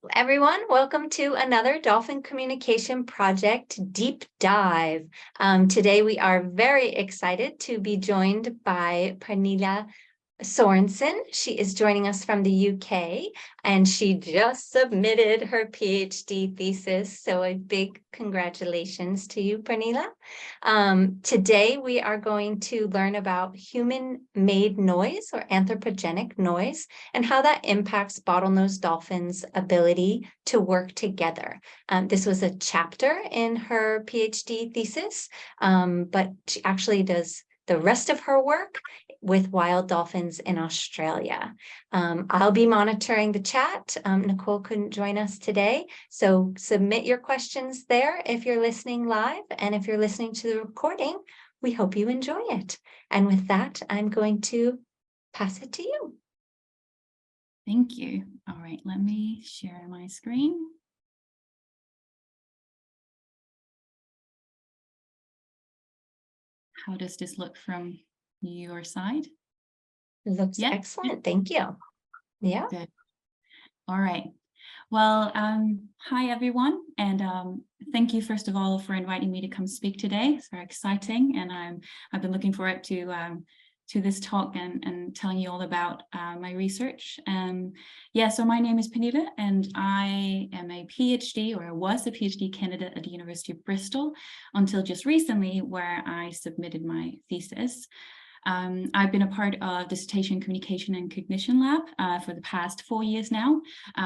Everyone, welcome to another Dolphin Communication Project Deep Dive. Today we are very excited to be joined by Pernille Sørensen. She is joining us from the UK, and she just submitted her PhD thesis. So a big congratulations to you, Pernille. Today we are going to learn about human-made noise or anthropogenic noise and how that impacts bottlenose dolphins' ability to work together. This was a chapter in her PhD thesis, but she actually does the rest of her work with wild dolphins in Australia. I'll be monitoring the chat. Nicole couldn't join us today, so submit your questions there if you're listening live, and if you're listening to the recording, we hope you enjoy it. And with that, I'm going to pass it to you. Thank you. All right, let me share my screen. How does this look from your side? It looks excellent. Thank you. Yeah. Good. All right. Well, hi everyone, and thank you first of all for inviting me to come speak today. It's very exciting, and I've been looking forward to this talk and telling you all about my research. So my name is Pernille, and I am a PhD, or I was a PhD candidate at the University of Bristol until just recently, where I submitted my thesis. I've been a part of Dissertation Communication and Cognition Lab for the past 4 years now,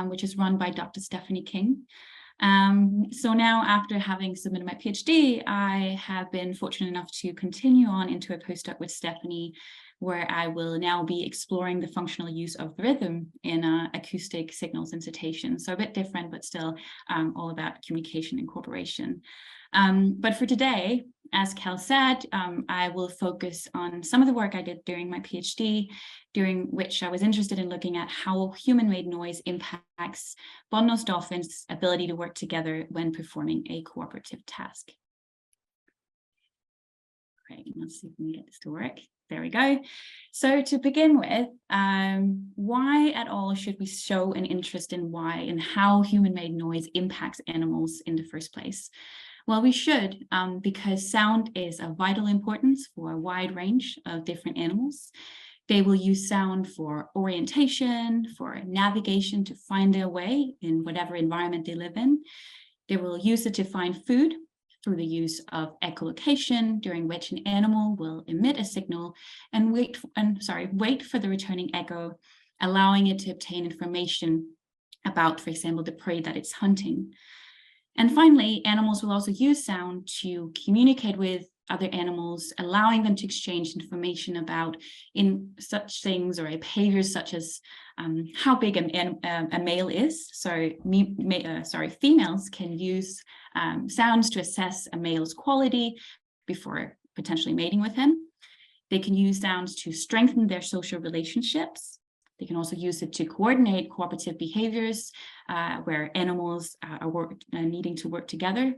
which is run by Dr. Stephanie King. So now, after having submitted my PhD, I have been fortunate enough to continue on into a postdoc with Stephanie, where I will now be exploring the functional use of rhythm in acoustic signals and citation. So a bit different, but still all about communication and cooperation. But for today, as Cal said, I will focus on some of the work I did during my PhD, during which I was interested in looking at how human-made noise impacts bottlenose dolphins' ability to work together when performing a cooperative task. Great, let's see if we can get this to work. There we go. So to begin with, why at all should we show an interest in why and how human-made noise impacts animals in the first place? Well, we should, because sound is of vital importance for a wide range of different animals. They will use sound for orientation, for navigation, to find their way in whatever environment they live in. They will use it to find food through the use of echolocation, during which an animal will emit a signal and wait for the returning echo, allowing it to obtain information about, for example, the prey that it's hunting. And finally, animals will also use sound to communicate with other animals, allowing them to exchange information about in such things or behaviors such as how big a male is. So females can use sounds to assess a male's quality before potentially mating with him. They can use sounds to strengthen their social relationships. They can also use it to coordinate cooperative behaviors where animals are needing to work together,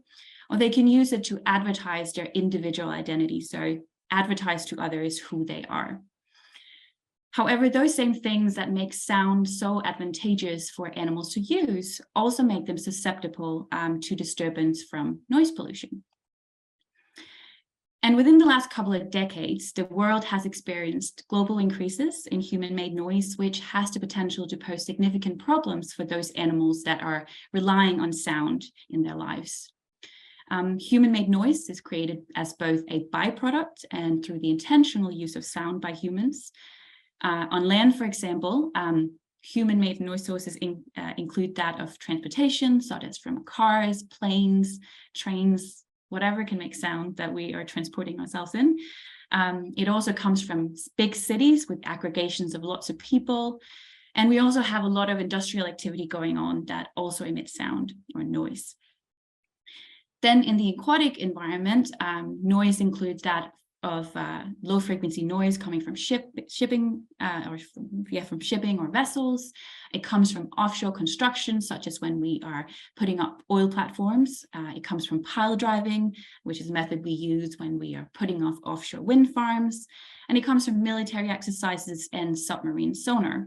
or they can use it to advertise their individual identity, so advertise to others who they are. However, those same things that make sound so advantageous for animals to use also make them susceptible to disturbance from noise pollution. And within the last couple of decades, the world has experienced global increases in human-made noise, which has the potential to pose significant problems for those animals that are relying on sound in their lives. Human-made noise is created as both a byproduct and through the intentional use of sound by humans. On land, for example, human-made noise sources include that of transportation, such as from cars, planes, trains, whatever can make sound that we are transporting ourselves in. It also comes from big cities with aggregations of lots of people. And we also have a lot of industrial activity going on that also emits sound or noise. Then in the aquatic environment, noise includes that of low frequency noise coming from shipping or vessels. It comes from offshore construction, such as when we are putting up oil platforms. It comes from pile driving, which is a method we use when we are putting off offshore wind farms. And it comes from military exercises and submarine sonar.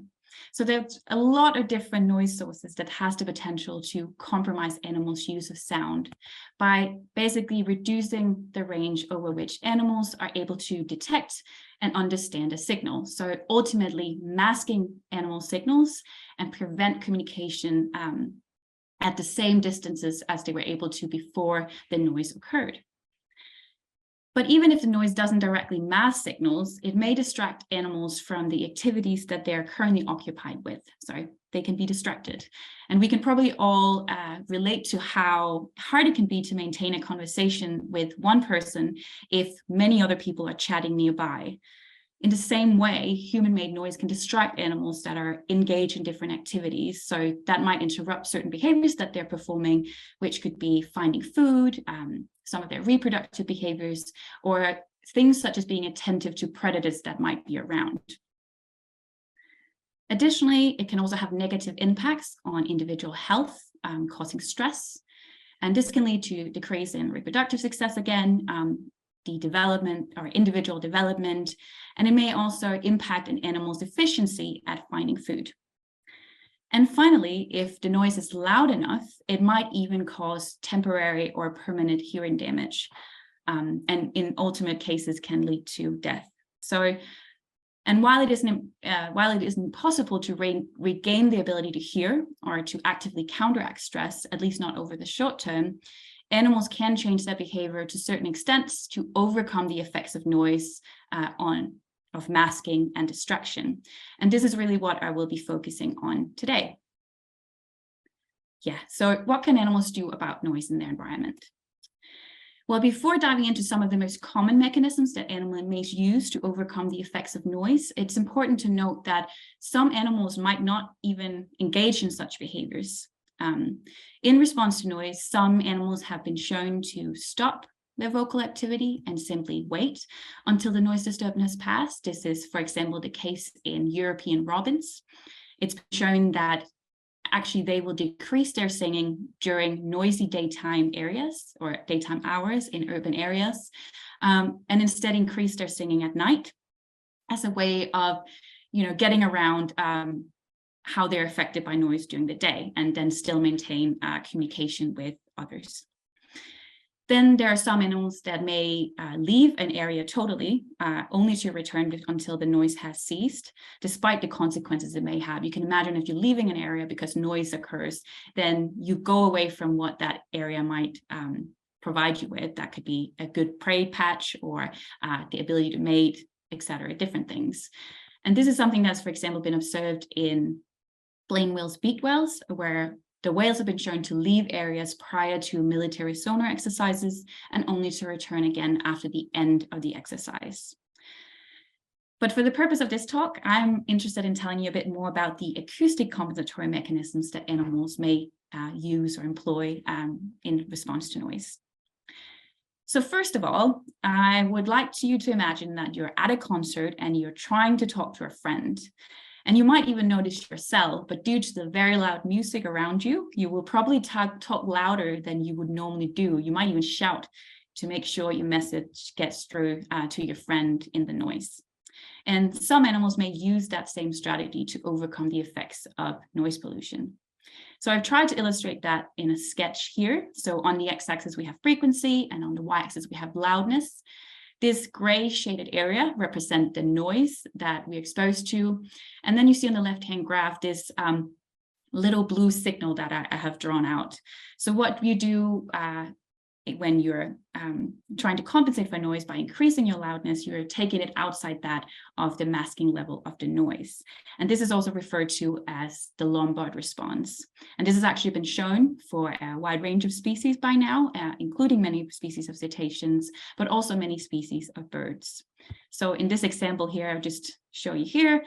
So there's a lot of different noise sources that has the potential to compromise animals' use of sound by basically reducing the range over which animals are able to detect and understand a signal. So ultimately masking animal signals and prevent communication at the same distances as they were able to before the noise occurred. But even if the noise doesn't directly mask signals, it may distract animals from the activities that they're currently occupied with. So they can be distracted. And we can probably all relate to how hard it can be to maintain a conversation with one person if many other people are chatting nearby. In the same way, human-made noise can distract animals that are engaged in different activities. So that might interrupt certain behaviors that they're performing, which could be finding food, some of their reproductive behaviors, or things such as being attentive to predators that might be around. Additionally, it can also have negative impacts on individual health, causing stress. And this can lead to decrease in reproductive success again, the development or individual development, and it may also impact an animal's efficiency at finding food. And finally, if the noise is loud enough, it might even cause temporary or permanent hearing damage, and in ultimate cases can lead to death. So, and while it isn't possible to regain the ability to hear or to actively counteract stress, at least not over the short term, animals can change their behavior to certain extents to overcome the effects of noise of masking and distraction. And this is really what I will be focusing on today. Yeah, so what can animals do about noise in their environment? Well, before diving into some of the most common mechanisms that animals may use to overcome the effects of noise, it's important to note that some animals might not even engage in such behaviors. In response to noise, some animals have been shown to stop their vocal activity and simply wait until the noise disturbance has passed. This is, for example, the case in European robins. It's been shown that actually they will decrease their singing during noisy daytime areas or daytime hours in urban areas, and instead increase their singing at night as a way of, getting around how they're affected by noise during the day, and then still maintain communication with others. Then there are some animals that may leave an area totally, only to return until the noise has ceased, despite the consequences it may have. You can imagine if you're leaving an area because noise occurs, then you go away from what that area might provide you with. That could be a good prey patch or the ability to mate, etc., different things. And this is something that's, for example, been observed in plain whales, beaked whales, where the whales have been shown to leave areas prior to military sonar exercises and only to return again after the end of the exercise. But for the purpose of this talk, I'm interested in telling you a bit more about the acoustic compensatory mechanisms that animals may use or employ in response to noise. So first of all, I would like you to imagine that you're at a concert and you're trying to talk to a friend. And you might even notice yourself, but due to the very loud music around you, you will probably talk louder than you would normally do. You might even shout to make sure your message gets through to your friend in the noise. And some animals may use that same strategy to overcome the effects of noise pollution. So I've tried to illustrate that in a sketch here. So on the x-axis, we have frequency, and on the y-axis, we have loudness. This gray shaded area represents the noise that we're exposed to. And then you see on the left-hand graph, this little blue signal that I have drawn out. So what you do when you're trying to compensate for noise by increasing your loudness, you're taking it outside that of the masking level of the noise. And this is also referred to as the Lombard response. And this has actually been shown for a wide range of species by now, including many species of cetaceans, but also many species of birds. So in this example here, I'll just show you here.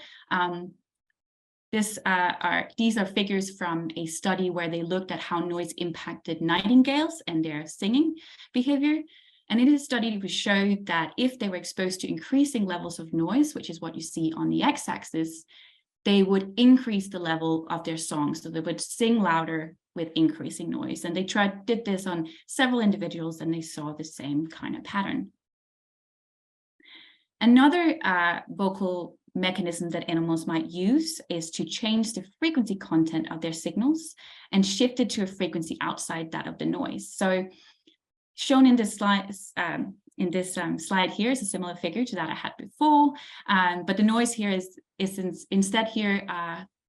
These are figures from a study where they looked at how noise impacted nightingales and their singing behavior. And in this study, it was showed that if they were exposed to increasing levels of noise, which is what you see on the x-axis, they would increase the level of their song. So they would sing louder with increasing noise. And they did this on several individuals, and they saw the same kind of pattern. Another vocal mechanism that animals might use is to change the frequency content of their signals and shift it to a frequency outside that of the noise. So shown in this slide, slide here is a similar figure to that I had before, but the noise here is instead here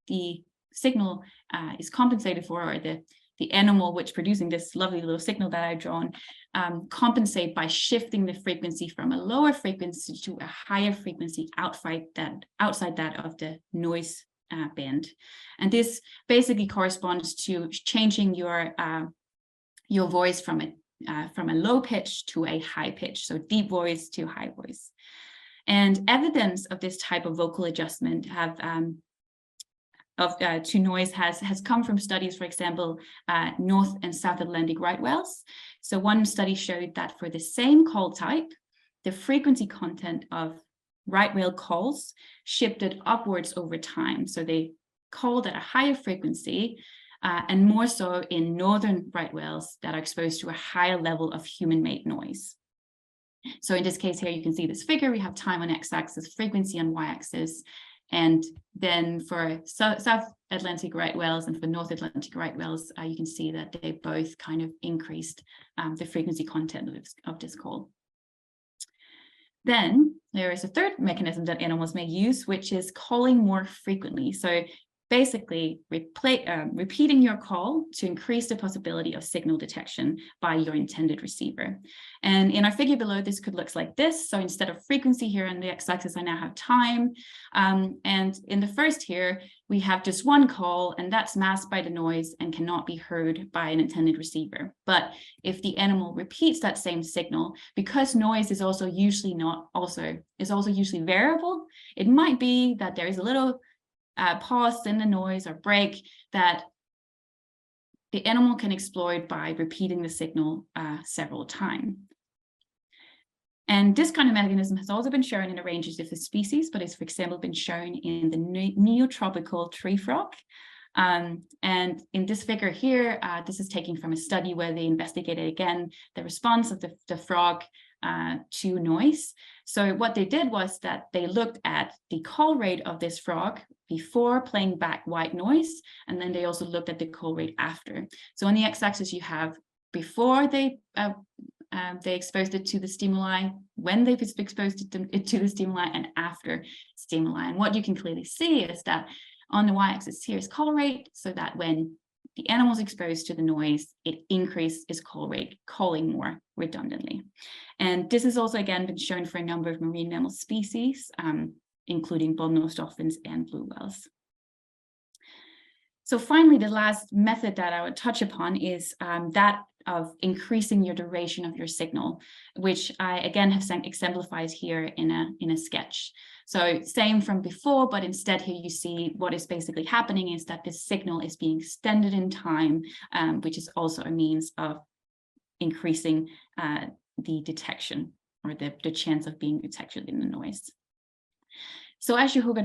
the signal is compensated for, or the animal which producing this lovely little signal that I've drawn compensate by shifting the frequency from a lower frequency to a higher frequency outside that of the noise band. And this basically corresponds to changing your voice from a low pitch to a high pitch, so deep voice to high voice. And evidence of this type of vocal adjustment to noise has come from studies, for example, North and South Atlantic right whales. So one study showed that for the same call type, the frequency content of right whale calls shifted upwards over time. So they called at a higher frequency, and more so in northern right whales that are exposed to a higher level of human-made noise. So in this case here, you can see this figure. We have time on x-axis, frequency on y-axis. And then for South Atlantic right whales and for North Atlantic right whales, you can see that they both kind of increased the frequency content of this call. Then there is a third mechanism that animals may use, which is calling more frequently. So basically repeating your call to increase the possibility of signal detection by your intended receiver. And in our figure below, this could look like this. So instead of frequency here on the x-axis, I now have time. And in the first here, we have just one call, and that's masked by the noise and cannot be heard by an intended receiver. But if the animal repeats that same signal, because noise is also usually variable, it might be that there is a little pause in the noise or break that the animal can exploit by repeating the signal several times. And this kind of mechanism has also been shown in a range of different species, but it's, for example, been shown in the neotropical tree frog. And in this figure here, this is taken from a study where they investigated again the response of the frog to noise. So what they did was that they looked at the call rate of this frog before playing back white noise, and then they also looked at the call rate after. So on the x-axis you have before they exposed it to the stimuli, when they've exposed it to the stimuli, and after stimuli. And what you can clearly see is that on the y-axis here is call rate, so that when the animal is exposed to the noise, it increases its call rate, calling more redundantly. And this has also, again, been shown for a number of marine mammal species, including bottlenose dolphins and blue whales. So finally, the last method that I would touch upon is that of increasing your duration of your signal, which I, again, have exemplified here in a sketch. So same from before, but instead here you see what is basically happening is that this signal is being extended in time, which is also a means of increasing the detection or the chance of being detected in the noise. So as you hope,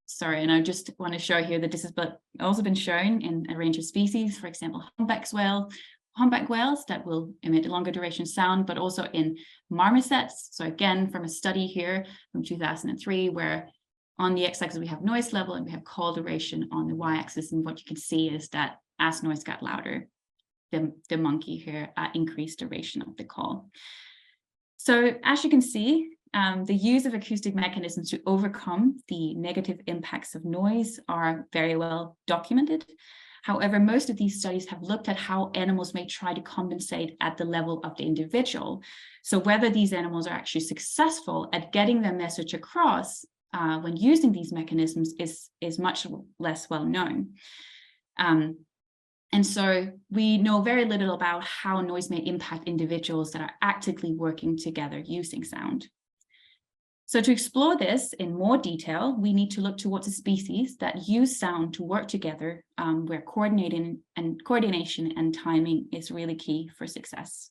sorry, and I just want to show here that this has also been shown in a range of species, for example, humpback whales that will emit a longer duration sound, but also in marmosets. So again, from a study here from 2003, where on the x-axis we have noise level and we have call duration on the y-axis, and what you can see is that as noise got louder, the monkey here increased duration of the call. So as you can see, the use of acoustic mechanisms to overcome the negative impacts of noise are very well documented. However, most of these studies have looked at how animals may try to compensate at the level of the individual. So whether these animals are actually successful at getting their message across when using these mechanisms is much less well known. And so we know very little about how noise may impact individuals that are actively working together using sound. So to explore this in more detail, we need to look towards a species that use sound to work together, where coordination and timing is really key for success.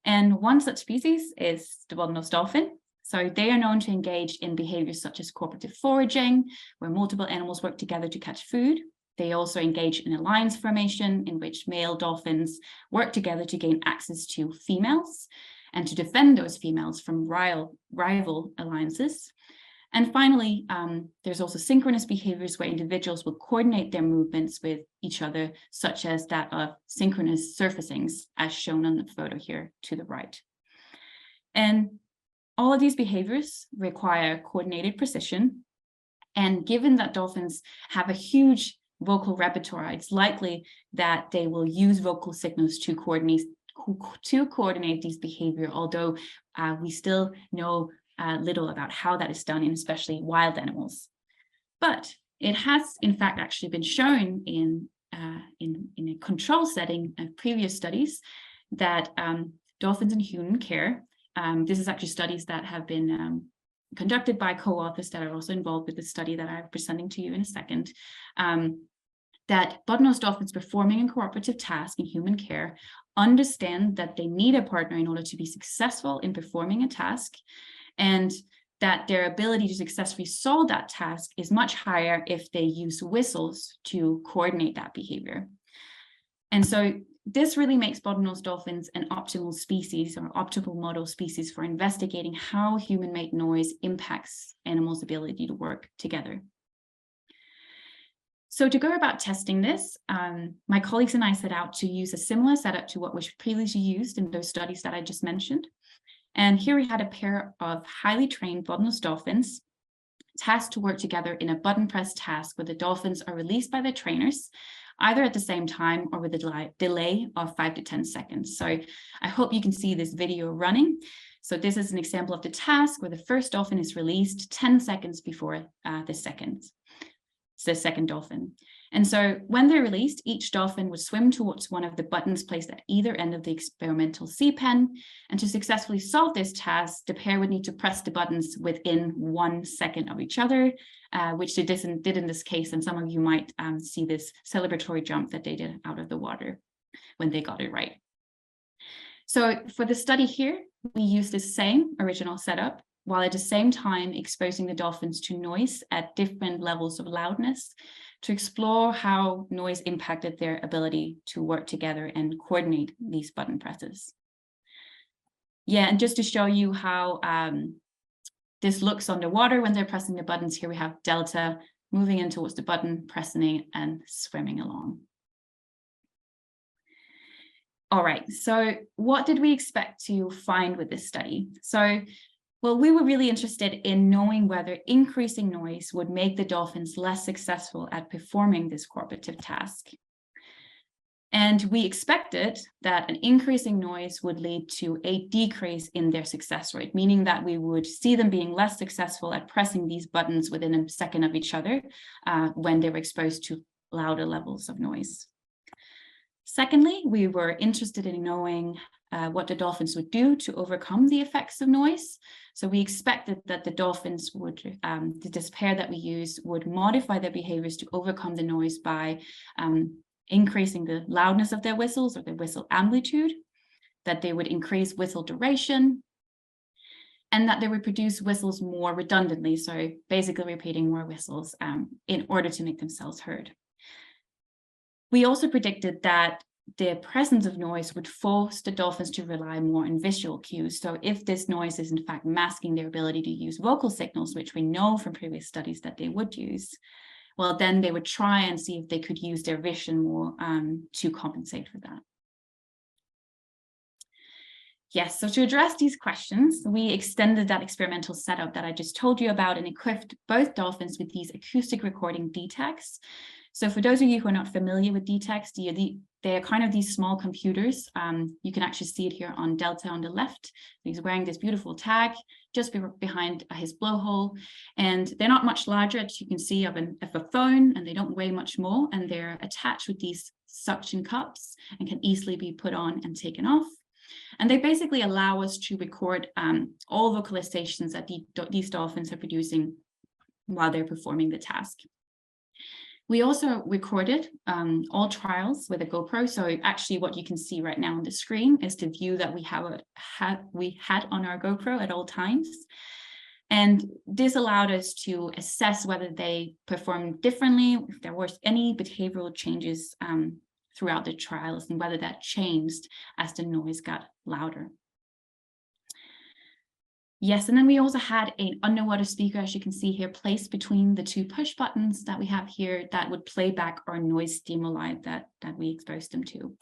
And one such species is the bottlenose dolphin. So they are known to engage in behaviors such as cooperative foraging, where multiple animals work together to catch food. They also engage in alliance formation, in which male dolphins work together to gain access to females and to defend those females from rival alliances. And finally, there's also synchronous behaviors where individuals will coordinate their movements with each other, such as that of synchronous surfacings, as shown on the photo here to the right. And all of these behaviors require coordinated precision. And given that dolphins have a huge vocal repertoire, it's likely that they will use vocal signals to coordinate these behavior, although we still know little about how that is done in especially wild animals. But it has in fact actually been shown in a control setting of previous studies that dolphins in human care, this is actually studies that have been conducted by co-authors that are also involved with the study that I'm presenting to you in a second, that bottlenose dolphins performing a cooperative task in human care understand that they need a partner in order to be successful in performing a task, and that their ability to successfully solve that task is much higher if they use whistles to coordinate that behavior. And so this really makes bottlenose dolphins an optimal species or optimal model species for investigating how human-made noise impacts animals' ability to work together. So to go about testing this, my colleagues and I set out to use a similar setup to what was previously used in those studies that I just mentioned. And here we had a pair of highly trained bottlenose dolphins tasked to work together in a button press task where the dolphins are released by their trainers, either at the same time or with a delay of 5 to 10 seconds. So I hope you can see this video running. So this is an example of the task where the first dolphin is released 10 seconds before the second dolphin. And so when they're released, each dolphin would swim towards one of the buttons placed at either end of the experimental sea pen. And to successfully solve this task, the pair would need to press the buttons within 1 second of each other, which they did in this case. And some of you might see this celebratory jump that they did out of the water when they got it right. So for the study here, we used the same original setup, while at the same time exposing the dolphins to noise at different levels of loudness to explore how noise impacted their ability to work together and coordinate these button presses. Yeah, and just to show you how this looks underwater when they're pressing the buttons, here we have Delta moving in towards the button, pressing it and swimming along. All right, so what did we expect to find with this study? So, well, we were really interested in knowing whether increasing noise would make the dolphins less successful at performing this cooperative task. And we expected that an increasing noise would lead to a decrease in their success rate, meaning that we would see them being less successful at pressing these buttons within a second of each other when they were exposed to louder levels of noise. Secondly, we were interested in knowing what the dolphins would do to overcome the effects of noise. So we expected that the dolphins would, this pair that we used, would modify their behaviors to overcome the noise by increasing the loudness of their whistles or their whistle amplitude, that they would increase whistle duration, and that they would produce whistles more redundantly, so basically repeating more whistles in order to make themselves heard. We also predicted that the presence of noise would force the dolphins to rely more on visual cues. So if this noise is in fact masking their ability to use vocal signals, which we know from previous studies that they would use, well, then they would try and see if they could use their vision more to compensate for that. Yes, so to address these questions, we extended that experimental setup that I just told you about and equipped both dolphins with these acoustic recording DTECs. So for those of you who are not familiar with DTECs, they are kind of these small computers. You can actually see it here on Delta on the left. He's wearing this beautiful tag just behind his blowhole. And they're not much larger, as you can see, of a phone, and they don't weigh much more. And they're attached with these suction cups and can easily be put on and taken off. And they basically allow us to record all vocalizations that these dolphins are producing while they're performing the task. We also recorded all trials with a GoPro. So actually what you can see right now on the screen is the view that we had on our GoPro at all times. And this allowed us to assess whether they performed differently, if there was any behavioral changes throughout the trials, and whether that changed as the noise got louder. Yes, and then we also had an underwater speaker, as you can see here, placed between the two push buttons that we have here that would play back our noise stimuli that we exposed them to.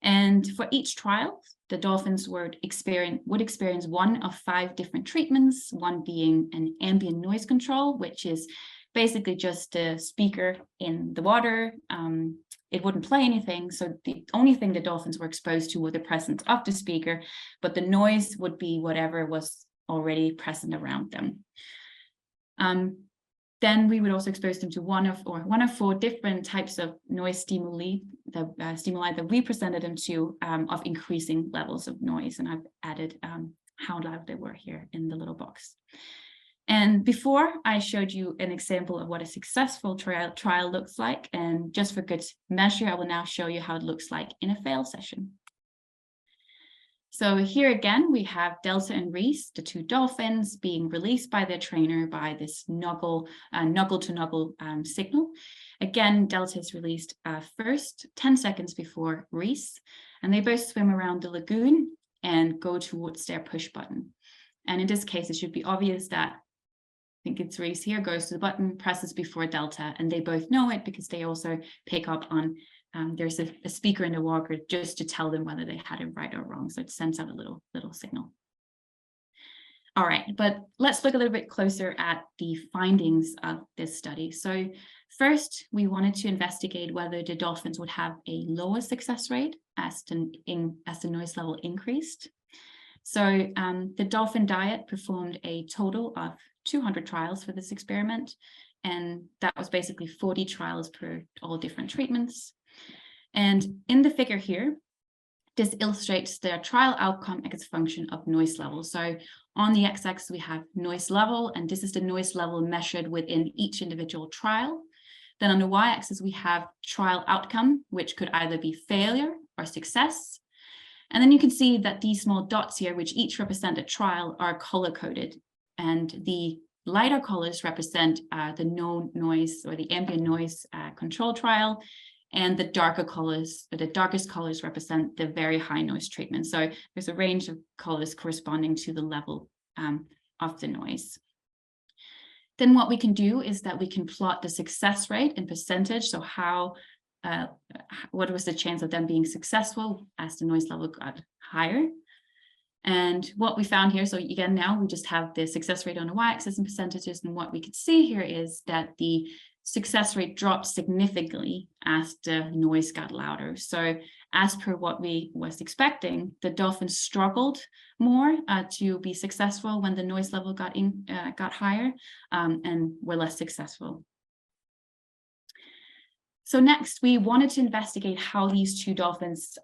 And for each trial, the dolphins would experience one of 5 different treatments, one being an ambient noise control, which is basically just a speaker in the water. It wouldn't play anything, so the only thing the dolphins were exposed to were the presence of the speaker, but the noise would be whatever was already present around them. Then we would also expose them to one of 4 different types of noise stimuli that we presented them to of increasing levels of noise, and I've added how loud they were here in the little box. And before I showed you an example of what a successful trial looks like, and just for good measure, I will now show you how it looks like in a fail session. So here again, we have Delta and Reese, the 2 dolphins, being released by their trainer by this knuckle-to-knuckle signal. Again, Delta is released first, 10 seconds before Reese, and they both swim around the lagoon and go towards their push button. And in this case, it should be obvious that I think it's Reese here, goes to the button, presses before Delta, and they both know it because they also pick up on there's a speaker in the water just to tell them whether they had it right or wrong. So it sends out a little signal. All right, but let's look a little bit closer at the findings of this study. So first, we wanted to investigate whether the dolphins would have a lower success rate as the noise level increased. So the dolphin diet performed a total of 200 trials for this experiment, and that was basically 40 trials per all different treatments. And in the figure here, this illustrates the trial outcome as a function of noise level. So on the x-axis, we have noise level, and this is the noise level measured within each individual trial. Then on the y-axis, we have trial outcome, which could either be failure or success. And then you can see that these small dots here, which each represent a trial, are color-coded. And the lighter colors represent the no noise or the ambient noise control trial. And the darker colors, or the darkest colors, represent the very high noise treatment. So there's a range of colors corresponding to the level of the noise. Then what we can do is that we can plot the success rate in percentage. So what was the chance of them being successful as the noise level got higher? And what we found here, so again, now we just have the success rate on the y-axis in percentages. And what we could see here is that the success rate dropped significantly as the noise got louder. So as per what we was expecting, the dolphins struggled more to be successful when the noise level got higher and were less successful. So next, we wanted to investigate how these 2 dolphins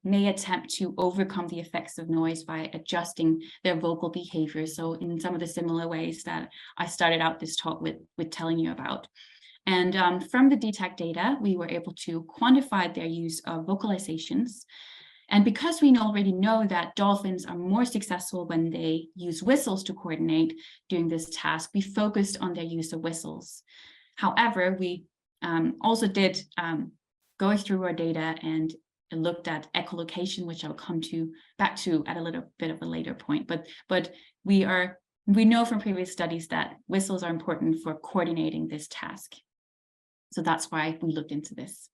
may attempt to overcome the effects of noise by adjusting their vocal behavior. So in some of the similar ways that I started out this talk with telling you about. And from the DTAC data, we were able to quantify their use of vocalizations. And because we already know that dolphins are more successful when they use whistles to coordinate during this task, we focused on their use of whistles. However, we also did go through our data and looked at echolocation, which I'll come back to at a little bit of a later point. But we know from previous studies that whistles are important for coordinating this task. So that's why we looked into this.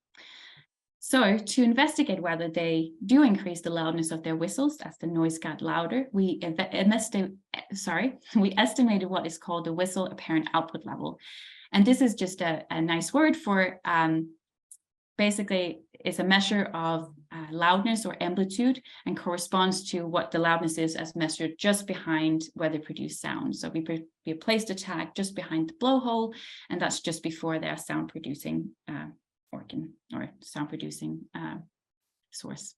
So to investigate whether they do increase the loudness of their whistles as the noise got louder, we estimated what is called the whistle apparent output level. And this is just a nice word for, basically, it's a measure of loudness or amplitude and corresponds to what the loudness is as measured just behind where they produce sound. So we placed a tag just behind the blowhole, and that's just before their sound producing organ or sound producing source.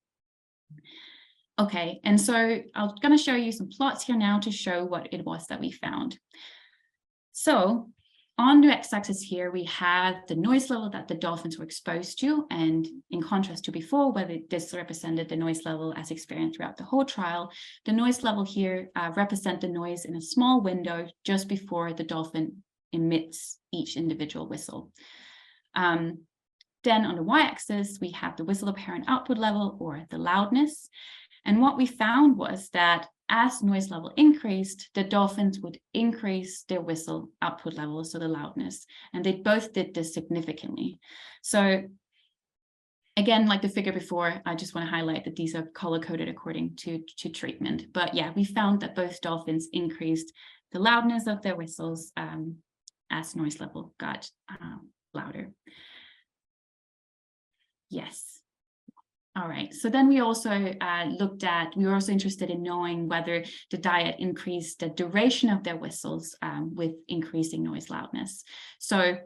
Okay, and so I'm going to show you some plots here now to show what it was that we found. So on the x-axis here, we have the noise level that the dolphins were exposed to. And in contrast to before, where this represented the noise level as experienced throughout the whole trial, the noise level here represent the noise in a small window just before the dolphin emits each individual whistle. Then on the y-axis, we have the whistle apparent output level, or the loudness. And what we found was that as noise level increased, the dolphins would increase their whistle output level, so the loudness, and they both did this significantly. So again, like the figure before, I just want to highlight that these are color-coded according to treatment. But yeah, we found that both dolphins increased the loudness of their whistles as noise level got louder. Yes. All right, so then we also we were also interested in knowing whether the diet increased the duration of their whistles with increasing noise loudness. So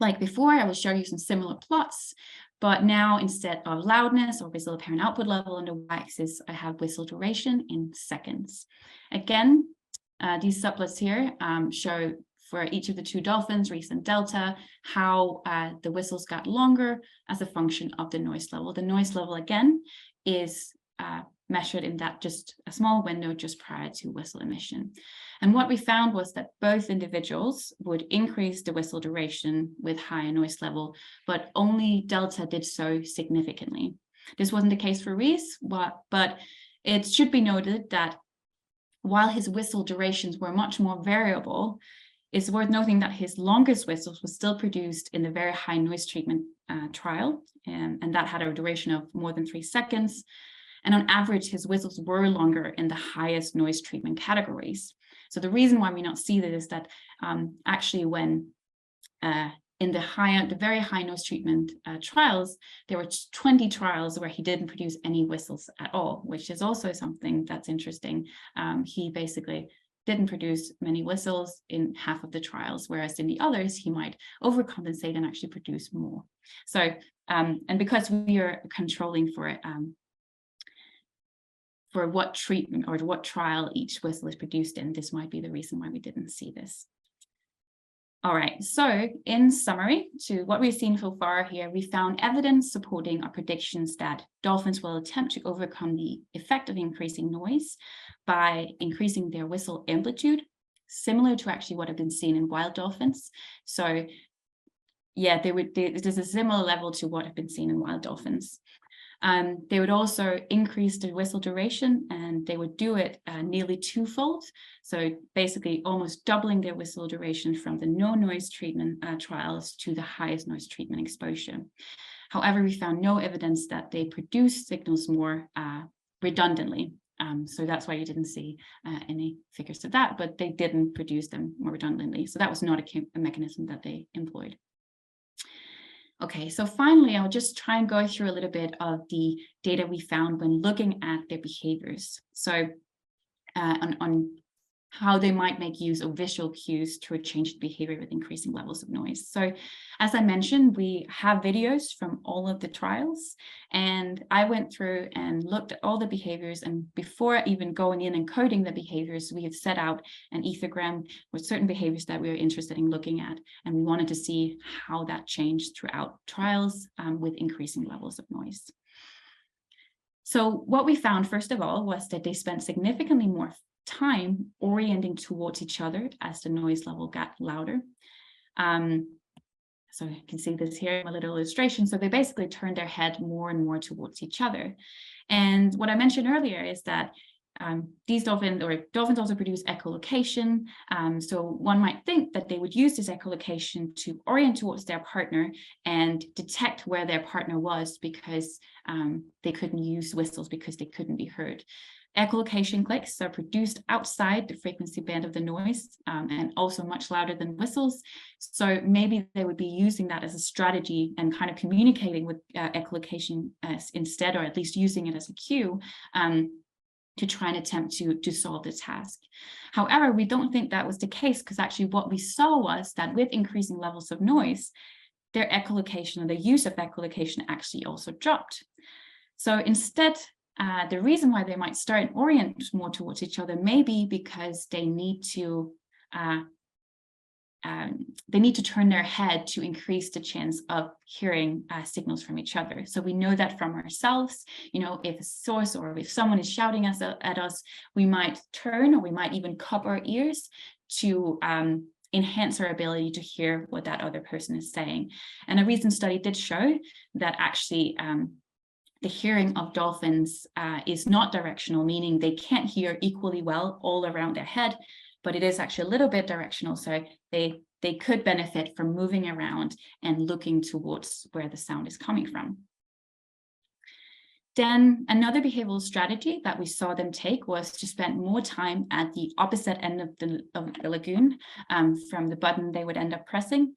like before, I will show you some similar plots, but now instead of loudness or whistle apparent output level on the y-axis, I have whistle duration in seconds. Again, these subplots here show for each of the two dolphins, Reese and Delta, how the whistles got longer as a function of the noise level. The noise level, again, is measured in that just a small window just prior to whistle emission. And what we found was that both individuals would increase the whistle duration with higher noise level, but only Delta did so significantly. This wasn't the case for Reese, but it should be noted that while his whistle durations were much more variable, it's worth noting that his longest whistles was still produced in the very high noise treatment trial, and that had a duration of more than 3 seconds. And on average, his whistles were longer in the highest noise treatment categories. So the reason why we not see that is that actually when in the very high noise treatment trials, there were 20 trials where he didn't produce any whistles at all, which is also something that's interesting. He basically didn't produce many whistles in half of the trials, whereas in the others, he might overcompensate and actually produce more. So, and because we are controlling for what treatment or what trial each whistle is produced in, this might be the reason why we didn't see this. All right, so in summary to what we've seen so far here, we found evidence supporting our predictions that dolphins will attempt to overcome the effect of increasing noise by increasing their whistle amplitude, similar to actually what had been seen in wild dolphins. So yeah, there's a similar level to what had been seen in wild dolphins. They would also increase the whistle duration, and they would do it nearly twofold. So basically almost doubling their whistle duration from the no noise treatment trials to the highest noise treatment exposure. However, we found no evidence that they produce signals more redundantly. So that's why you didn't see any figures of that, but they didn't produce them more redundantly. So that was not a mechanism that they employed. Okay, so finally, I'll just try and go through a little bit of the data we found when looking at their behaviors. So on how they might make use of visual cues to change behavior with increasing levels of noise. So as I mentioned, we have videos from all of the trials, and I went through and looked at all the behaviors, and before even going in and coding the behaviors, we have set out an ethogram with certain behaviors that we were interested in looking at, and we wanted to see how that changed throughout trials with increasing levels of noise. So what we found, first of all, was that they spent significantly more time orienting towards each other as the noise level got louder. So you can see this here in a little illustration. So they basically turned their head more and more towards each other. And what I mentioned earlier is that these dolphins also produce echolocation. So one might think that they would use this echolocation to orient towards their partner and detect where their partner was, because they couldn't use whistles because they couldn't be heard. Echolocation clicks are produced outside the frequency band of the noise and also much louder than whistles. So maybe they would be using that as a strategy and kind of communicating with echolocation instead, or at least using it as a cue to try and attempt to solve the task. However, we don't think that was the case, because actually what we saw was that with increasing levels of noise, their echolocation or the use of echolocation actually also dropped. So instead, the reason why they might start and orient more towards each other may be because they need to turn their head to increase the chance of hearing signals from each other. So we know that from ourselves, you know, if a source or if someone is shouting at us, we might turn, or we might even cup our ears to enhance our ability to hear what that other person is saying. And a recent study did show that actually the hearing of dolphins is not directional, meaning they can't hear equally well all around their head, but it is actually a little bit directional. So they could benefit from moving around and looking towards where the sound is coming from. Then another behavioral strategy that we saw them take was to spend more time at the opposite end of the lagoon from the button they would end up pressing.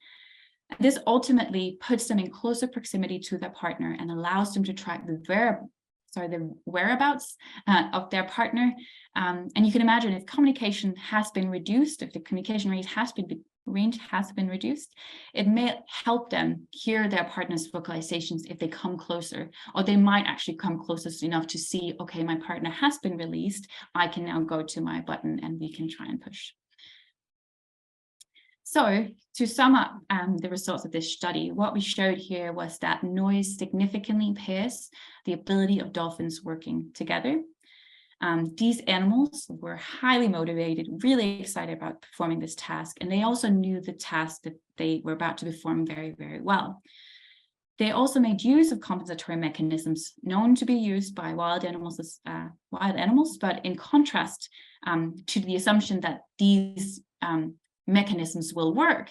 This ultimately puts them in closer proximity to their partner and allows them to track the whereabouts of their partner. And you can imagine if communication has been reduced, if the communication range has been reduced, it may help them hear their partner's vocalizations if they come closer, or they might actually come close enough to see, okay, my partner has been released. I can now go to my button and we can try and push. So to sum up the results of this study, what we showed here was that noise significantly impairs the ability of dolphins working together. These animals were highly motivated, really excited about performing this task, and they also knew the task that they were about to perform very, very well. They also made use of compensatory mechanisms known to be used by wild animals, but in contrast to the assumption that these mechanisms will work,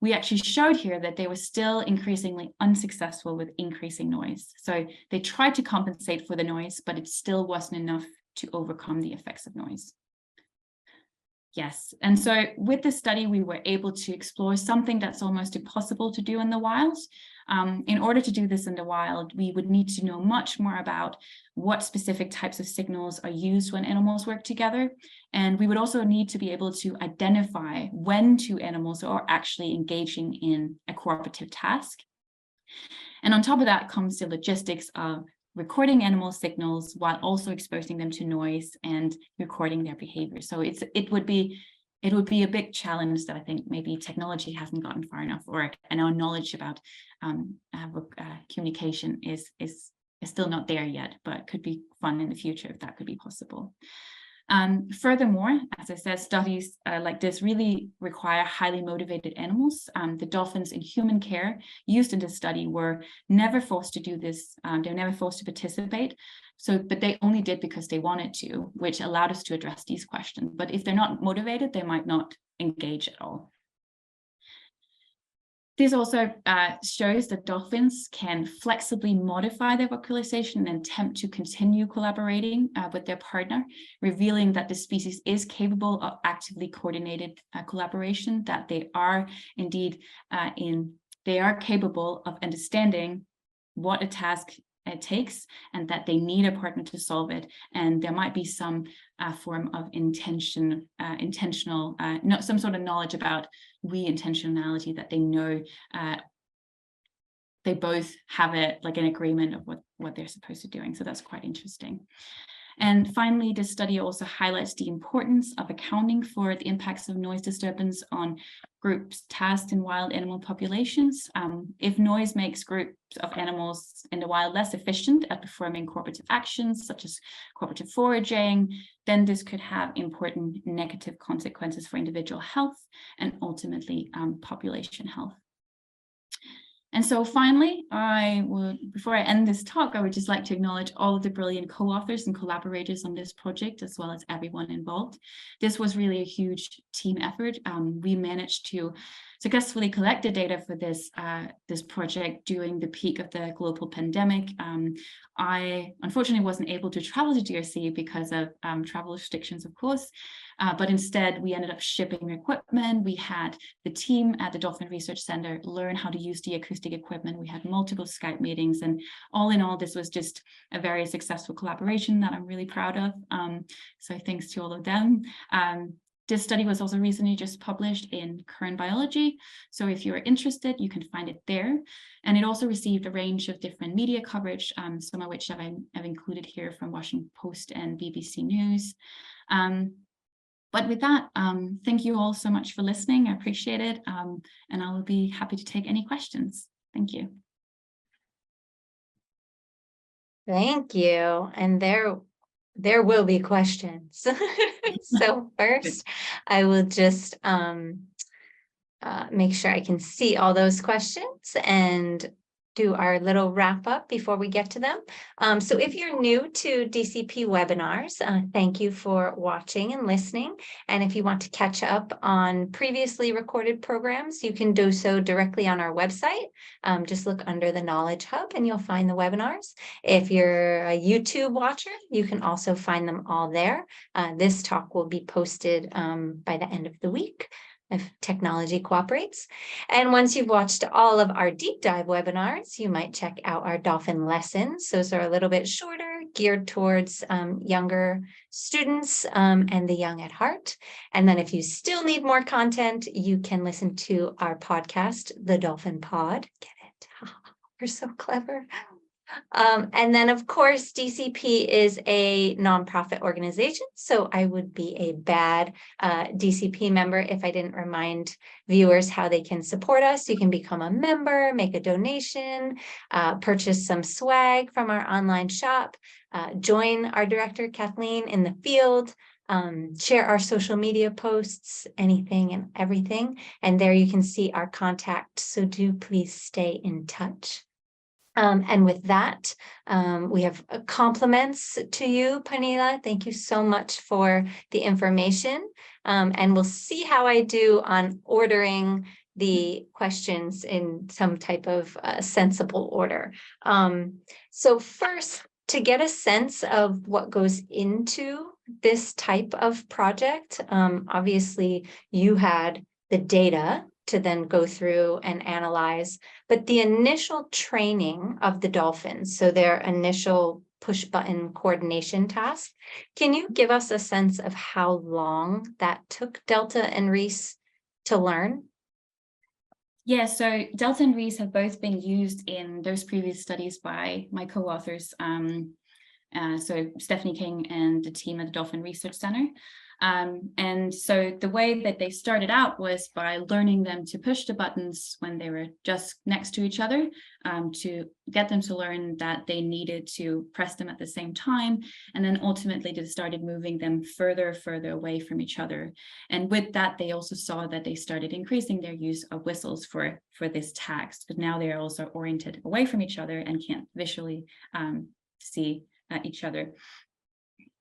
we actually showed here that they were still increasingly unsuccessful with increasing noise. So they tried to compensate for the noise, but it still wasn't enough to overcome the effects of noise. Yes, and so with this study, we were able to explore something that's almost impossible to do in the wild. In order to do this in the wild, we would need to know much more about what specific types of signals are used when animals work together. And we would also need to be able to identify when two animals are actually engaging in a cooperative task. And on top of that comes the logistics of recording animal signals while also exposing them to noise and recording their behavior. So it would be a big challenge that I think maybe technology hasn't gotten far enough, and our knowledge about communication is still not there yet, but could be fun in the future if that could be possible. Furthermore, as I said, studies like this really require highly motivated animals. The dolphins in human care used in this study were never forced to do this. They were never forced to participate. But they only did because they wanted to, which allowed us to address these questions. But if they're not motivated, they might not engage at all. This also shows that dolphins can flexibly modify their vocalization and attempt to continue collaborating with their partner, revealing that the species is capable of actively coordinated collaboration, that they are indeed they are capable of understanding what a task it takes and that they need a partner to solve it. And there might be some form of some sort of knowledge about intentionality, that they know they both have an agreement of what they're supposed to be doing. So that's quite interesting. And finally, this study also highlights the importance of accounting for the impacts of noise disturbance on groups tasked in wild animal populations. If noise makes groups of animals in the wild less efficient at performing cooperative actions, such as cooperative foraging, then this could have important negative consequences for individual health and ultimately population health. And so finally, before I end this talk, I would just like to acknowledge all of the brilliant co-authors and collaborators on this project, as well as everyone involved. This was really a huge team effort. We managed to successfully collect the data for this project during the peak of the global pandemic. I unfortunately wasn't able to travel to DRC because of travel restrictions, of course, but instead we ended up shipping equipment. We had the team at the Dolphin Research Center learn how to use the acoustic equipment. We had multiple Skype meetings, and all in all, this was just a very successful collaboration that I'm really proud of. So thanks to all of them. This study was also recently just published in Current Biology. So if you're interested, you can find it there. And it also received a range of different media coverage, some of which I've included here from Washington Post and BBC News. But with that, thank you all so much for listening. I appreciate it. And I will be happy to take any questions. Thank you. Thank you. And there will be questions. So first, I will just make sure I can see all those questions. And do our little wrap up before we get to them. So if you're new to DCP webinars, thank you for watching and listening. And if you want to catch up on previously recorded programs, you can do so directly on our website. Just look under the Knowledge Hub and you'll find the webinars. If you're a YouTube watcher, you can also find them all there. This talk will be posted by the end of the week, if technology cooperates. And once you've watched all of our deep dive webinars, you might check out our dolphin lessons. Those are a little bit shorter, geared towards younger students and the young at heart. And then if you still need more content, you can listen to our podcast, The Dolphin Pod. Get it? We're so clever. And then, of course, DCP is a nonprofit organization, so I would be a bad DCP member if I didn't remind viewers how they can support us. You can become a member, make a donation, purchase some swag from our online shop, join our director, Kathleen, in the field, share our social media posts, anything and everything. And there you can see our contact, so do please stay in touch. And with that, we have compliments to you, Pernille. Thank you so much for the information. And we'll see how I do on ordering the questions in some type of sensible order. So first, to get a sense of what goes into this type of project, obviously you had the data to then go through and analyze, but the initial training of the dolphins, so their initial push button coordination task, can you give us a sense of how long that took Delta and Reese to learn? Yeah, so Delta and Reese have both been used in those previous studies by my co-authors, so Stephanie King and the team at the Dolphin Research Center. And so the way that they started out was by learning them to push the buttons when they were just next to each other, to get them to learn that they needed to press them at the same time. And then ultimately they started moving them further away from each other. And with that, they also saw that they started increasing their use of whistles for this task, but now they are also oriented away from each other and can't visually see each other.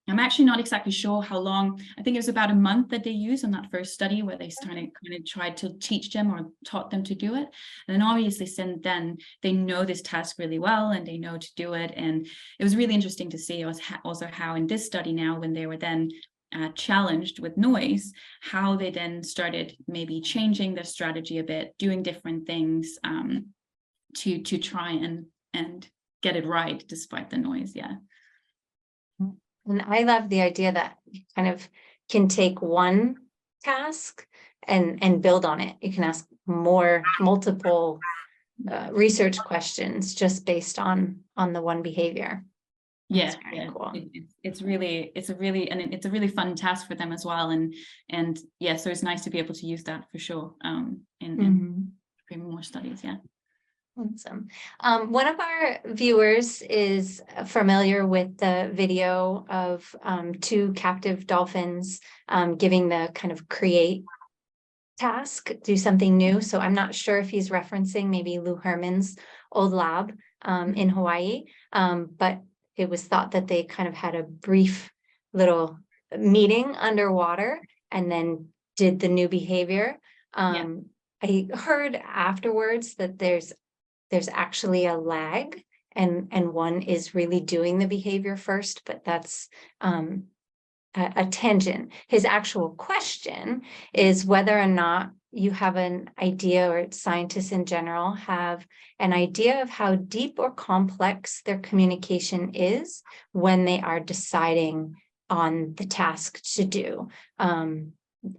I'm actually not exactly sure how long. I think it was about a month that they used on that first study where they started kind of tried to teach them or taught them to do it. And then obviously since then, they know this task really well and they know to do it. And it was really interesting to see also how in this study now, when they were then challenged with noise, how they then started maybe changing their strategy a bit, doing different things to try and get it right despite the noise. Yeah. And I love the idea that you kind of can take one task and build on it. You can ask multiple research questions just based on the one behavior. Yeah, cool. It's a really fun task for them as well. And yeah, so it's nice to be able to use that for sure in more studies. Yeah. Awesome. One of our viewers is familiar with the video of two captive dolphins giving the kind of create task, do something new. So I'm not sure if he's referencing maybe Lou Herman's old lab in Hawaii, but it was thought that they kind of had a brief little meeting underwater and then did the new behavior. I heard afterwards that there's actually a lag and one is really doing the behavior first, but that's a tangent. His actual question is whether or not you have an idea, or scientists in general have an idea of how deep or complex their communication is when they are deciding on the task to do.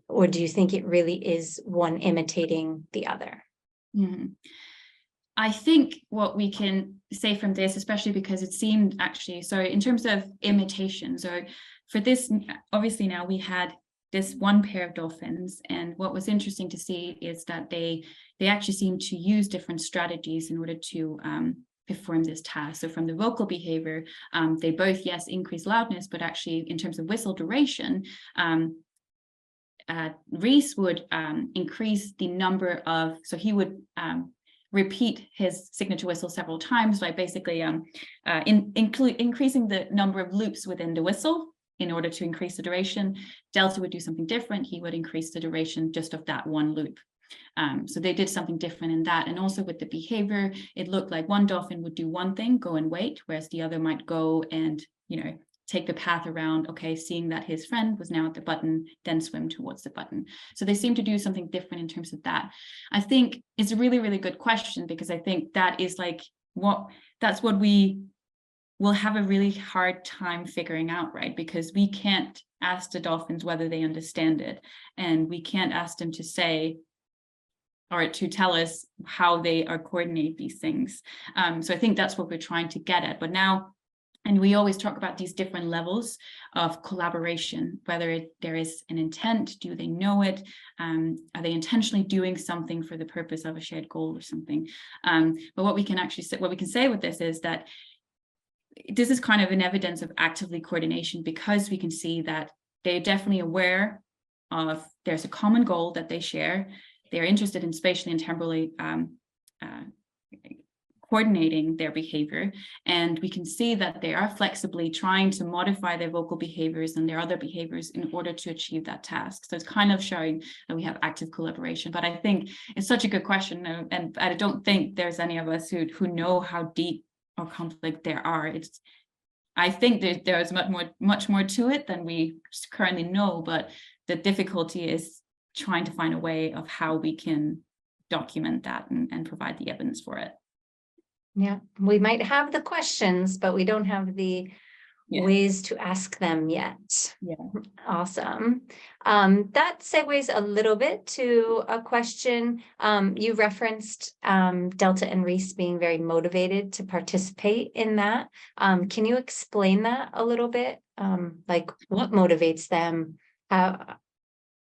Or do you think it really is one imitating the other? Mm-hmm. I think what we can say from this, especially because it seemed actually, so in terms of imitation, so for this, obviously now we had this one pair of dolphins, and what was interesting to see is that they actually seemed to use different strategies in order to perform this task. So from the vocal behavior, they both, yes, increase loudness, but actually in terms of whistle duration, Reese would increase the number of, so he would repeat his signature whistle several times by basically increasing the number of loops within the whistle in order to increase the duration. Delta would do something different. He would increase the duration just of that one loop. So they did something different in that. And also with the behavior, it looked like one dolphin would do one thing, go and wait, whereas the other might go and, take the path around, okay, seeing that his friend was now at the button, then swim towards the button. So they seem to do something different in terms of that. I think it's a really, really good question, because I think that is like that's what we will have a really hard time figuring out, right? Because we can't ask the dolphins whether they understand it, and we can't ask them to say or to tell us how they are coordinate these things. So I think that's what we're trying to get at. But now, and we always talk about these different levels of collaboration, whether there is an intent, do they know it? Are they intentionally doing something for the purpose of a shared goal or something? But what we can say with this is that this is kind of an evidence of actively coordination, because we can see that they're definitely aware of there's a common goal that they share. They're interested in spatially and temporally coordinating their behavior, and we can see that they are flexibly trying to modify their vocal behaviors and their other behaviors in order to achieve that task. So it's kind of showing that we have active collaboration. But I think it's such a good question, and I don't think there's any of us who know how deep or conflict there are. I think there is much more to it than we currently know, but the difficulty is trying to find a way of how we can document that and provide the evidence for it. Yeah, we might have the questions, but we don't have the ways to ask them yet. Yeah. Awesome. That segues a little bit to a question. You referenced Delta and Reese being very motivated to participate in that. Can you explain that a little bit? Like what motivates them?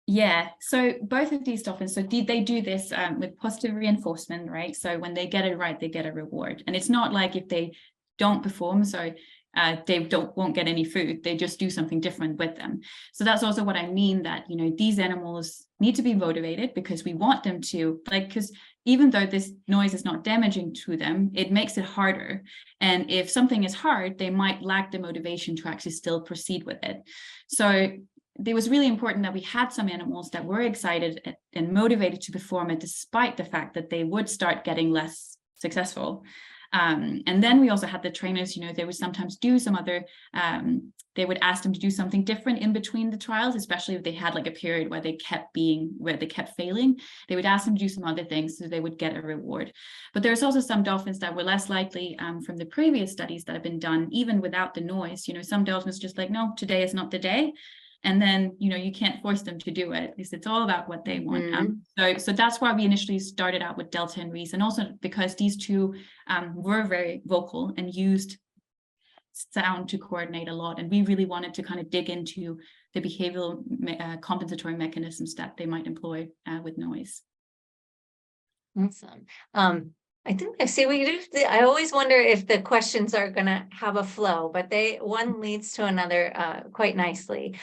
Yeah, so both of these dolphins, so they do this with positive reinforcement, right? So when they get it right, they get a reward. And it's not like if they don't perform, they won't get any food, they just do something different with them. So that's also what I mean, that, these animals need to be motivated, because we want them to, because even though this noise is not damaging to them, it makes it harder. And if something is hard, they might lack the motivation to actually still proceed with it. So it was really important that we had some animals that were excited and motivated to perform it, despite the fact that they would start getting less successful. And then we also had the trainers, they would sometimes do some other, they would ask them to do something different in between the trials, especially if they had like a period where they kept failing. They would ask them to do some other things so they would get a reward. But there's also some dolphins that were less likely from the previous studies that have been done, even without the noise. Some dolphins just like, no, today is not the day. And then, you can't force them to do it, because it's all about what they want. So that's why we initially started out with Delta and Reese, and also because these two were very vocal and used sound to coordinate a lot. And we really wanted to kind of dig into the behavioral compensatory mechanisms that they might employ with noise. Awesome. I think I see what you do. I always wonder if the questions are going to have a flow, but one leads to another quite nicely.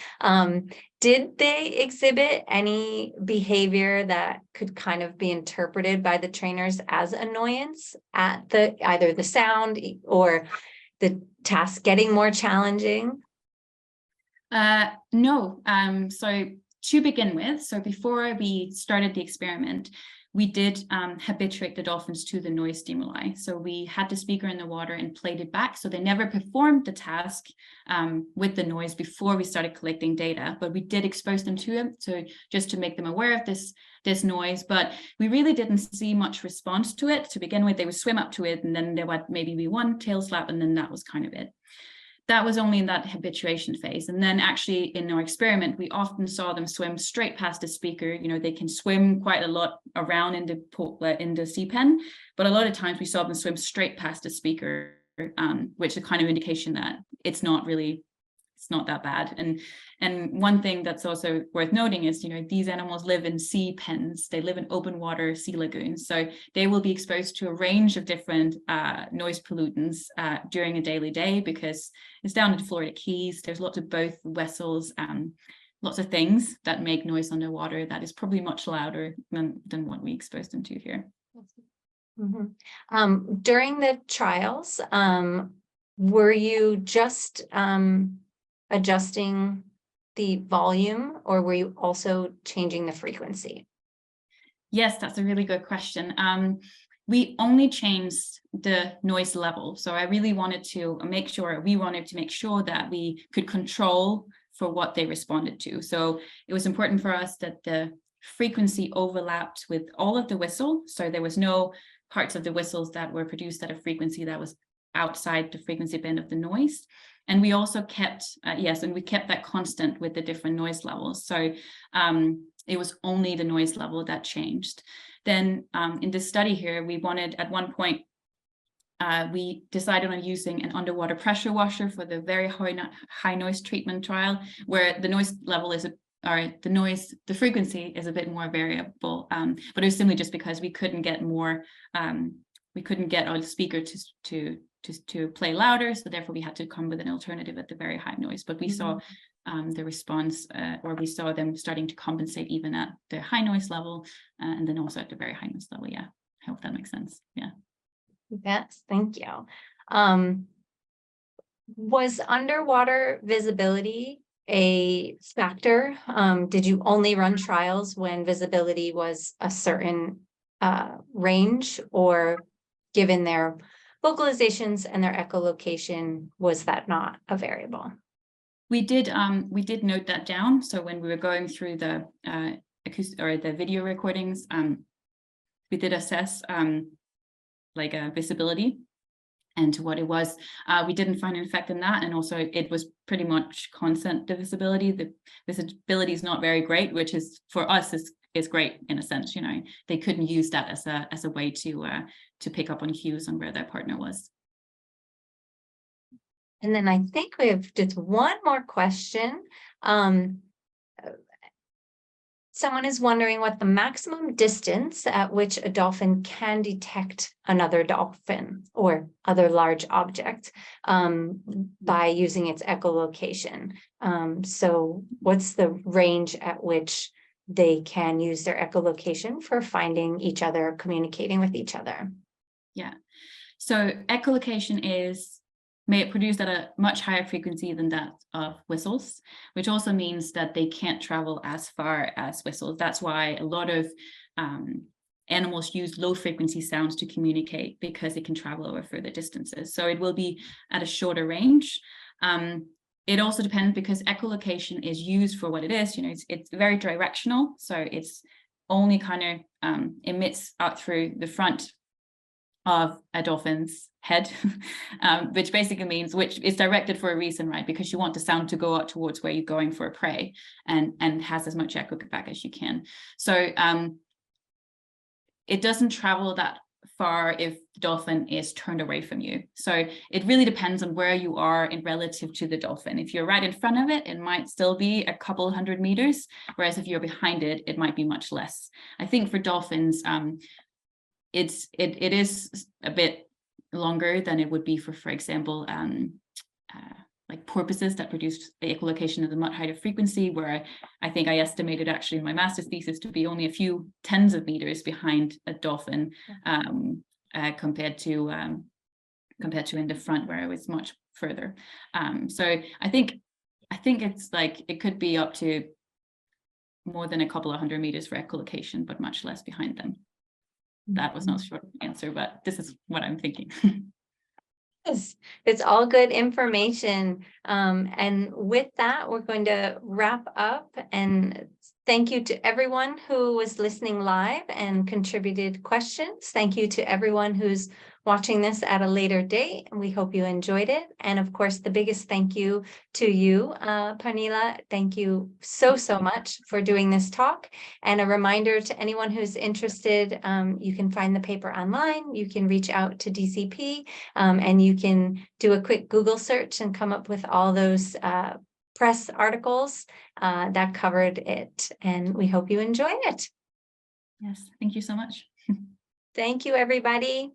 Did they exhibit any behavior that could kind of be interpreted by the trainers as annoyance at either the sound or the task getting more challenging? No. So to begin with, so before we started the experiment, we did habituate the dolphins to the noise stimuli. So we had the speaker in the water and played it back. So they never performed the task with the noise before we started collecting data, but we did expose them to it. So just to make them aware of this noise, but we really didn't see much response to it. To begin with, they would swim up to it, and then there would maybe be one tail slap, and then that was kind of it. That was only in that habituation phase. And then actually in our experiment, we often saw them swim straight past the speaker. They can swim quite a lot around in the sea pen, but a lot of times we saw them swim straight past the speaker, which is a kind of indication that it's not that bad. And one thing that's also worth noting is, these animals live in sea pens. They live in open water sea lagoons. So they will be exposed to a range of different noise pollutants during a daily day, because it's down in the Florida Keys. There's lots of both vessels, lots of things that make noise underwater that is probably much louder than what we expose them to here. During the trials, were you just adjusting the volume, or were you also changing the frequency? Yes, that's a really good question. We only changed the noise level. So I really wanted to make sure, that we could control for what they responded to. So it was important for us that the frequency overlapped with all of the whistle. So there was no parts of the whistles that were produced at a frequency that was outside the frequency band of the noise. And we also kept, we kept that constant with the different noise levels. So it was only the noise level that changed. Then in this study here, we wanted, at one point, we decided on using an underwater pressure washer for the very high noise treatment trial, where the noise level is, the frequency is a bit more variable. But it was simply just because we couldn't get our speaker to play louder, so therefore we had to come with an alternative at the very high noise. But we saw the response, or we saw them starting to compensate even at the high noise level, and then also at the very high noise level. Yeah, I hope that makes sense. Yeah. Yes, thank you. Was underwater visibility a factor? Did you only run trials when visibility was a certain range, or given their vocalizations and their echolocation, was that not a variable? We did note that down. So when we were going through the acoustic or the video recordings, we did assess visibility and what it was. We didn't find an effect in that, and also it was pretty much constant, the visibility. The visibility is not very great, which is, for us, is great in a sense. You know, they couldn't use that as a way to pick up on cues on where their partner was. And then I think we have just one more question. Someone is wondering what the maximum distance at which a dolphin can detect another dolphin or other large object by using its echolocation. So what's the range at which they can use their echolocation for finding each other, communicating with each other? Yeah, so echolocation is produced at a much higher frequency than that of whistles, which also means that they can't travel as far as whistles. That's why a lot of animals use low frequency sounds to communicate, because it can travel over further distances. So it will be at a shorter range. It also depends, because echolocation is used for what it is. You know, it's very directional. So it's only kind of emits out through the front of a dolphin's head, which basically means, which is directed for a reason, right? Because you want the sound to go out towards where you're going for a prey, and has as much echo back as you can. So it doesn't travel that far if the dolphin is turned away from you. So it really depends on where you are in relative to the dolphin. If you're right in front of it, it might still be a couple 100 meters, whereas if you're behind it, it might be much less. I think for dolphins, it is a bit longer than it would be for example, like porpoises that produce echolocation at a much higher frequency, where I think I estimated actually in my master's thesis to be only a few tens of meters behind a dolphin, compared to in the front, where it was much further. So I think it's like, it could be up to more than a couple of 100 meters for echolocation, but much less behind them. That was not a short answer, but this is what I'm thinking. Yes, it's all good information. And with that, we're going to wrap up, and thank you to everyone who was listening live and contributed questions. Thank you to everyone who's watching this at a later date. We hope you enjoyed it. And of course, the biggest thank you to you, Pernille. Thank you so much for doing this talk. And a reminder to anyone who's interested, you can find the paper online. You can reach out to DCP, and you can do a quick Google search and come up with all those press articles that covered it. And we hope you enjoyed it. Yes, thank you so much. Thank you, everybody.